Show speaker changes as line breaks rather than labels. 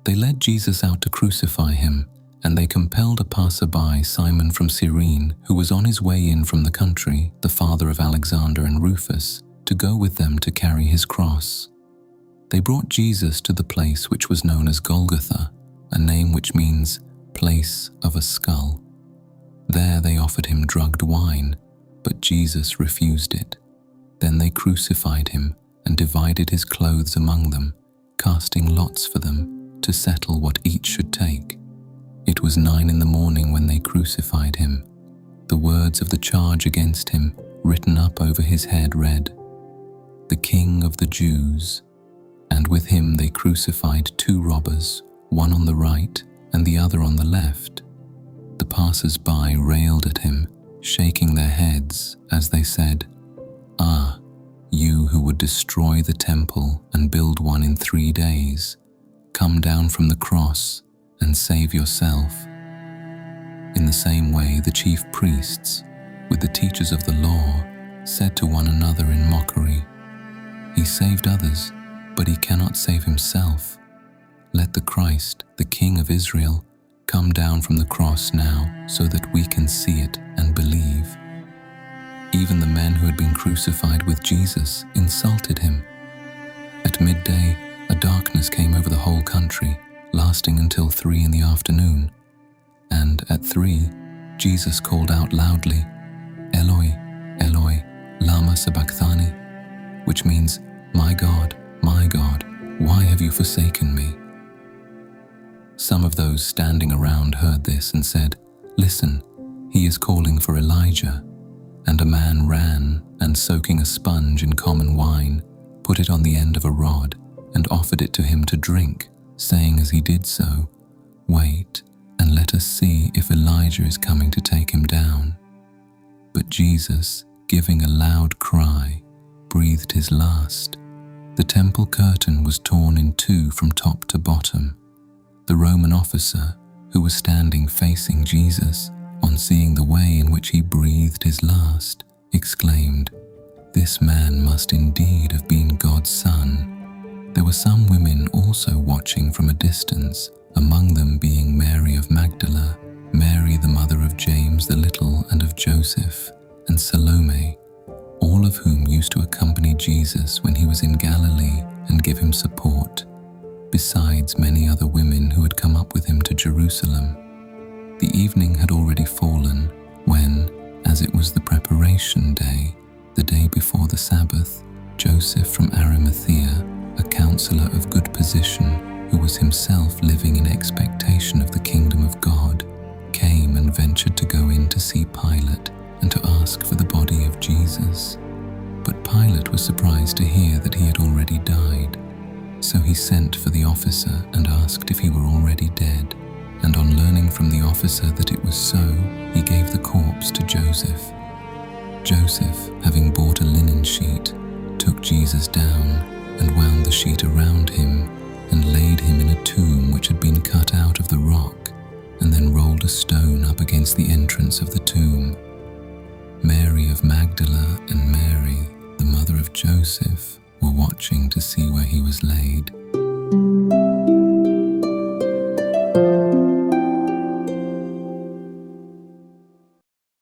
They led Jesus out to crucify him, and they compelled a passerby, Simon from Cyrene, who was on his way in from the country, the father of Alexander and Rufus, to go with them to carry his cross. They brought Jesus to the place which was known as Golgotha, a name which means place of a skull. There they offered him drugged wine, but Jesus refused it. Then they crucified him and divided his clothes among them, casting lots for them to settle what each should take. It was 9 a.m. when they crucified him. The words of the charge against him, written up over his head, read, "The King of the Jews." And with him they crucified 2 robbers, one on the right and the other on the left. The passers-by railed at him, shaking their heads as they said, "Ah, you who would destroy the temple and build one in 3 days, come down from the cross and save yourself." In the same way, the chief priests, with the teachers of the law, said to one another in mockery, "He saved others, but he cannot save himself. Let the Christ, the King of Israel, come down from the cross now so that we can see it and believe." Even the men who had been crucified with Jesus insulted him. At midday, a darkness came over the whole country, lasting until 3 in the afternoon. And at 3, Jesus called out loudly, "Eloi, Eloi, lama sabachthani," which means, my God, why have you forsaken me?" Some of those standing around heard this and said, "Listen, he is calling for Elijah." And a man ran and, soaking a sponge in common wine, put it on the end of a rod and offered it to him to drink, saying as he did so, "Wait, and let us see if Elijah is coming to take him down." But Jesus, giving a loud cry, breathed his last. The temple curtain was torn in 2 from top to bottom. The Roman officer, who was standing facing Jesus, on seeing the way in which he breathed his last, exclaimed, "This man must indeed have been God's son." There were some women also watching from a distance, among them being Mary of Magdala, Mary the mother of James the Little and of Joseph, and Salome, all of whom used to accompany Jesus when he was in Galilee and give him support, besides many other women who had come up with him to Jerusalem. The evening had already fallen when, as it was the preparation day, the day before the Sabbath, Joseph from Arimathea, a counselor of good position who was himself living in expectation of the kingdom of God, came and ventured to go in to see Pilate and to ask for the body of Jesus. But Pilate was surprised to hear that he had already died. So he sent for the officer and asked if he were already dead. And on learning from the officer that it was so, he gave the corpse to Joseph. Joseph, having bought a linen sheet, took Jesus down and wound the sheet around him and laid him in a tomb which had been cut out of the rock, and then rolled a stone up against the entrance of the tomb. Mary of Magdala and Mary, the mother of Joseph, were watching to see where he was laid.